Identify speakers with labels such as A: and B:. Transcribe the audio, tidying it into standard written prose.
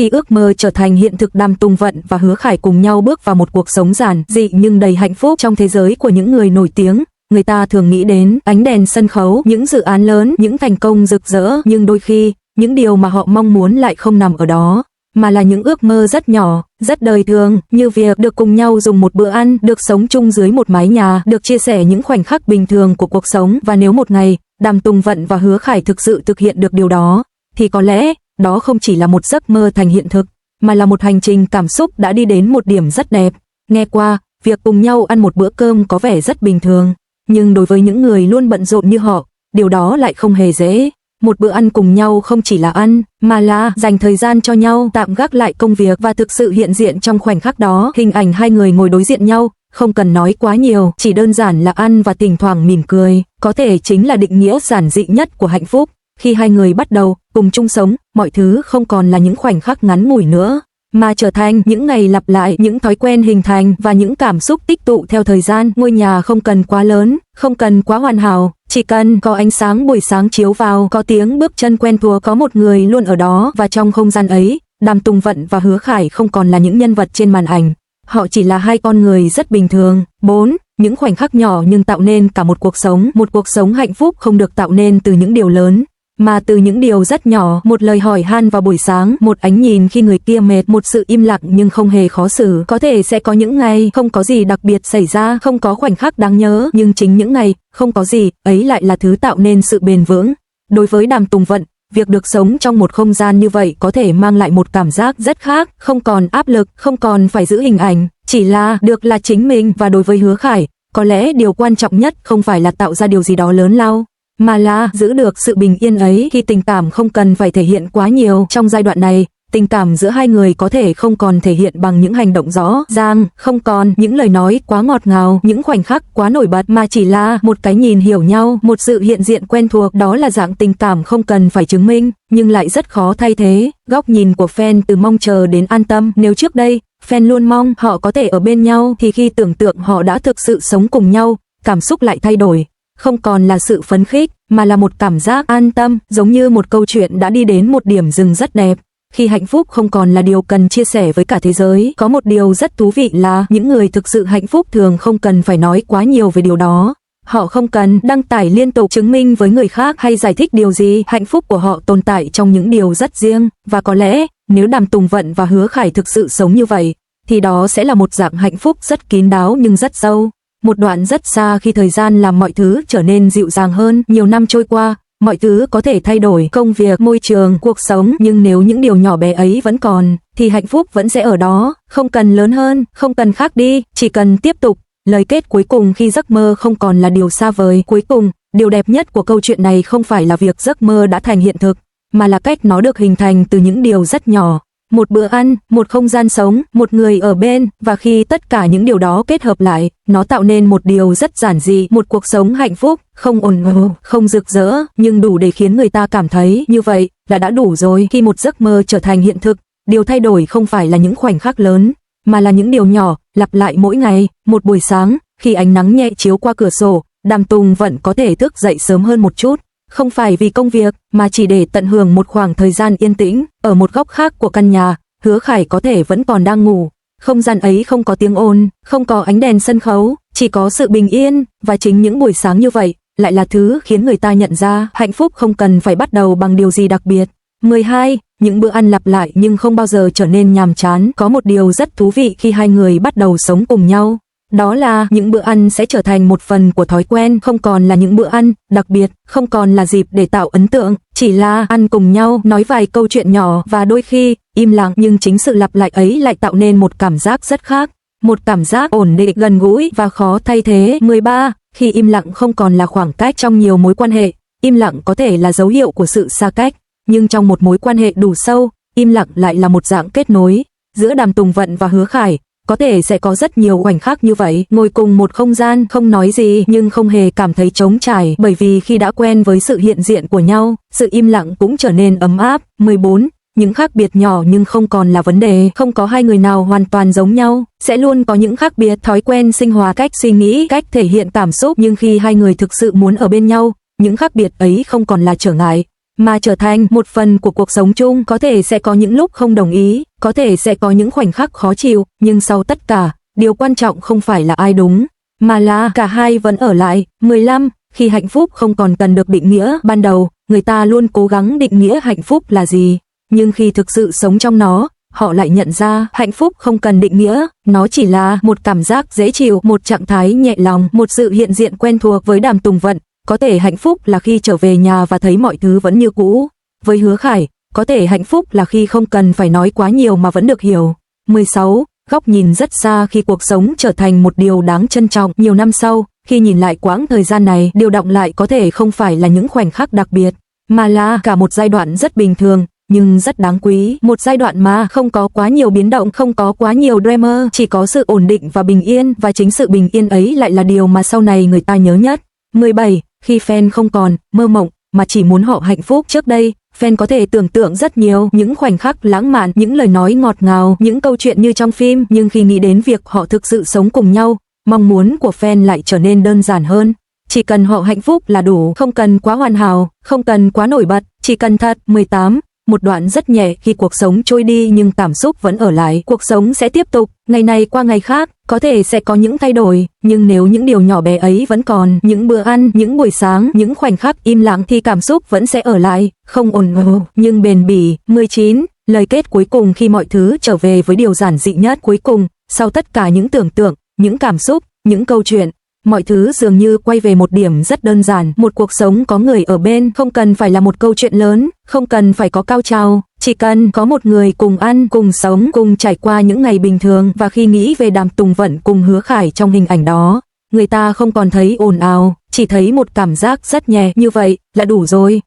A: Khi ước mơ trở thành hiện thực, Đàm Tùng Vận và Hứa Khải cùng nhau bước vào một cuộc sống giản dị nhưng đầy hạnh phúc. Trong thế giới của những người nổi tiếng, người ta thường nghĩ đến ánh đèn sân khấu, những dự án lớn, những thành công rực rỡ, nhưng đôi khi, những điều mà họ mong muốn lại không nằm ở đó, mà là những ước mơ rất nhỏ, rất đời thường, như việc được cùng nhau dùng một bữa ăn, được sống chung dưới một mái nhà, được chia sẻ những khoảnh khắc bình thường của cuộc sống. Và nếu một ngày, Đàm Tùng Vận và Hứa Khải thực sự thực hiện được điều đó, thì có lẽ, đó không chỉ là một giấc mơ thành hiện thực, mà là một hành trình cảm xúc đã đi đến một điểm rất đẹp. Nghe qua, việc cùng nhau ăn một bữa cơm có vẻ rất bình thường, nhưng đối với những người luôn bận rộn như họ, điều đó lại không hề dễ. Một bữa ăn cùng nhau không chỉ là ăn, mà là dành thời gian cho nhau, tạm gác lại công việc và thực sự hiện diện trong khoảnh khắc đó. Hình ảnh hai người ngồi đối diện nhau, không cần nói quá nhiều, chỉ đơn giản là ăn và thỉnh thoảng mỉm cười, có thể chính là định nghĩa giản dị nhất của hạnh phúc. Khi hai người bắt đầu cùng chung sống, mọi thứ không còn là những khoảnh khắc ngắn ngủi nữa, mà trở thành những ngày lặp lại, những thói quen hình thành và những cảm xúc tích tụ theo thời gian. Ngôi nhà không cần quá lớn, không cần quá hoàn hảo, chỉ cần có ánh sáng buổi sáng chiếu vào, có tiếng bước chân quen thuộc, có một người luôn ở đó. Và trong không gian ấy, Đàm Tùng Vận và Hứa Khải không còn là những nhân vật trên màn ảnh, họ chỉ là hai con người rất bình thường. 4. Những khoảnh khắc nhỏ nhưng tạo nên cả một cuộc sống. Một cuộc sống hạnh phúc không được tạo nên từ những điều lớn, mà từ những điều rất nhỏ. Một lời hỏi han vào buổi sáng, một ánh nhìn khi người kia mệt, một sự im lặng nhưng không hề khó xử. Có thể sẽ có những ngày không có gì đặc biệt xảy ra, không có khoảnh khắc đáng nhớ, nhưng chính những ngày không có gì ấy lại là thứ tạo nên sự bền vững. Đối với Đàm Tùng Vận, việc được sống trong một không gian như vậy có thể mang lại một cảm giác rất khác, không còn áp lực, không còn phải giữ hình ảnh, chỉ là được là chính mình. Và đối với Hứa Khải, có lẽ điều quan trọng nhất không phải là tạo ra điều gì đó lớn lao, mà là giữ được sự bình yên ấy. Khi tình cảm không cần phải thể hiện quá nhiều. Trong giai đoạn này, tình cảm giữa hai người có thể không còn thể hiện bằng những hành động rõ ràng, không còn những lời nói quá ngọt ngào, những khoảnh khắc quá nổi bật, mà chỉ là một cái nhìn hiểu nhau, một sự hiện diện quen thuộc. Đó là dạng tình cảm không cần phải chứng minh, nhưng lại rất khó thay thế. Góc nhìn của fan từ mong chờ đến an tâm. Nếu trước đây, fan luôn mong họ có thể ở bên nhau, thì khi tưởng tượng họ đã thực sự sống cùng nhau, cảm xúc lại thay đổi. Không còn là sự phấn khích, mà là một cảm giác an tâm, giống như một câu chuyện đã đi đến một điểm dừng rất đẹp. Khi hạnh phúc không còn là điều cần chia sẻ với cả thế giới, có một điều rất thú vị là những người thực sự hạnh phúc thường không cần phải nói quá nhiều về điều đó. Họ không cần đăng tải liên tục chứng minh với người khác hay giải thích điều gì. Hạnh phúc của họ tồn tại trong những điều rất riêng, và có lẽ nếu Đàm Tùng Vận và Hứa Khải thực sự sống như vậy, thì đó sẽ là một dạng hạnh phúc rất kín đáo nhưng rất sâu. Một đoạn rất xa khi thời gian làm mọi thứ trở nên dịu dàng hơn. Nhiều năm trôi qua, mọi thứ có thể thay đổi, công việc, môi trường, cuộc sống, nhưng nếu những điều nhỏ bé ấy vẫn còn, thì hạnh phúc vẫn sẽ ở đó. Không cần lớn hơn, không cần khác đi, chỉ cần tiếp tục. Lời kết cuối cùng khi giấc mơ không còn là điều xa vời. Cuối cùng, điều đẹp nhất của câu chuyện này không phải là việc giấc mơ đã thành hiện thực, mà là cách nó được hình thành từ những điều rất nhỏ. Một bữa ăn, một không gian sống, một người ở bên, và khi tất cả những điều đó kết hợp lại, nó tạo nên một điều rất giản dị, một cuộc sống hạnh phúc, không ồn ào, không rực rỡ, nhưng đủ để khiến người ta cảm thấy như vậy là đã đủ rồi. Khi một giấc mơ trở thành hiện thực, điều thay đổi không phải là những khoảnh khắc lớn, mà là những điều nhỏ, lặp lại mỗi ngày. Một buổi sáng, khi ánh nắng nhẹ chiếu qua cửa sổ, Đàm Tùng Vận có thể thức dậy sớm hơn một chút. Không phải vì công việc, mà chỉ để tận hưởng một khoảng thời gian yên tĩnh. Ở một góc khác của căn nhà, Hứa Khải có thể vẫn còn đang ngủ. Không gian ấy không có tiếng ồn, không có ánh đèn sân khấu, chỉ có sự bình yên. Và chính những buổi sáng như vậy, lại là thứ khiến người ta nhận ra hạnh phúc không cần phải bắt đầu bằng điều gì đặc biệt. 12. Những bữa ăn lặp lại nhưng không bao giờ trở nên nhàm chán. Có một điều rất thú vị khi hai người bắt đầu sống cùng nhau. Đó là những bữa ăn sẽ trở thành một phần của thói quen, không còn là những bữa ăn đặc biệt, không còn là dịp để tạo ấn tượng, chỉ là ăn cùng nhau, nói vài câu chuyện nhỏ và đôi khi im lặng, nhưng chính sự lặp lại ấy lại tạo nên một cảm giác rất khác, một cảm giác ổn định, gần gũi và khó thay thế. 13. Khi im lặng không còn là khoảng cách trong nhiều mối quan hệ, im lặng có thể là dấu hiệu của sự xa cách, nhưng trong một mối quan hệ đủ sâu, im lặng lại là một dạng kết nối. Giữa Đàm Tùng Vận và Hứa Khải, có thể sẽ có rất nhiều khoảnh khắc như vậy, ngồi cùng một không gian, không nói gì nhưng không hề cảm thấy trống trải, bởi vì khi đã quen với sự hiện diện của nhau, sự im lặng cũng trở nên ấm áp. 14. Những khác biệt nhỏ nhưng không còn là vấn đề, không có hai người nào hoàn toàn giống nhau, sẽ luôn có những khác biệt, thói quen sinh hoạt, cách suy nghĩ, cách thể hiện cảm xúc, nhưng khi hai người thực sự muốn ở bên nhau, những khác biệt ấy không còn là trở ngại, mà trở thành một phần của cuộc sống chung. Có thể sẽ có những lúc không đồng ý, có thể sẽ có những khoảnh khắc khó chịu, nhưng sau tất cả, điều quan trọng không phải là ai đúng, mà là cả hai vẫn ở lại. 15. Khi hạnh phúc không còn cần được định nghĩa. Ban đầu, người ta luôn cố gắng định nghĩa hạnh phúc là gì, nhưng khi thực sự sống trong nó, họ lại nhận ra hạnh phúc không cần định nghĩa, nó chỉ là một cảm giác dễ chịu, một trạng thái nhẹ lòng, một sự hiện diện quen thuộc. Với Đàm Tùng Vận, có thể hạnh phúc là khi trở về nhà và thấy mọi thứ vẫn như cũ. Với Hứa Khải, có thể hạnh phúc là khi không cần phải nói quá nhiều mà vẫn được hiểu. 16. Góc nhìn rất xa. Khi cuộc sống trở thành một điều đáng trân trọng. Nhiều năm sau, khi nhìn lại quãng thời gian này, điều đọng lại có thể không phải là những khoảnh khắc đặc biệt, mà là cả một giai đoạn rất bình thường, nhưng rất đáng quý. Một giai đoạn mà không có quá nhiều biến động, không có quá nhiều drama, chỉ có sự ổn định và bình yên, và chính sự bình yên ấy lại là điều mà sau này người ta nhớ nhất. 17. Khi fan không còn mơ mộng, mà chỉ muốn họ hạnh phúc. Trước đây, fan có thể tưởng tượng rất nhiều những khoảnh khắc lãng mạn, những lời nói ngọt ngào, những câu chuyện như trong phim, nhưng khi nghĩ đến việc họ thực sự sống cùng nhau, mong muốn của fan lại trở nên đơn giản hơn. Chỉ cần họ hạnh phúc là đủ, không cần quá hoàn hảo, không cần quá nổi bật, chỉ cần thật. 18. Một đoạn rất nhẹ. Khi cuộc sống trôi đi nhưng cảm xúc vẫn ở lại, cuộc sống sẽ tiếp tục, ngày này qua ngày khác, có thể sẽ có những thay đổi, nhưng nếu những điều nhỏ bé ấy vẫn còn, những bữa ăn, những buổi sáng, những khoảnh khắc im lặng, thì cảm xúc vẫn sẽ ở lại, không ồn ào nhưng bền bỉ. 19. Lời kết cuối cùng. Khi mọi thứ trở về với điều giản dị nhất, cuối cùng, sau tất cả những tưởng tượng, những cảm xúc, những câu chuyện, mọi thứ dường như quay về một điểm rất đơn giản. Một cuộc sống có người ở bên, không cần phải là một câu chuyện lớn, không cần phải có cao trào, chỉ cần có một người cùng ăn, cùng sống, cùng trải qua những ngày bình thường. Và khi nghĩ về Đàm Tùng Vận cùng Hứa Khải trong hình ảnh đó, người ta không còn thấy ồn ào, chỉ thấy một cảm giác rất nhẹ. Như vậy là đủ rồi.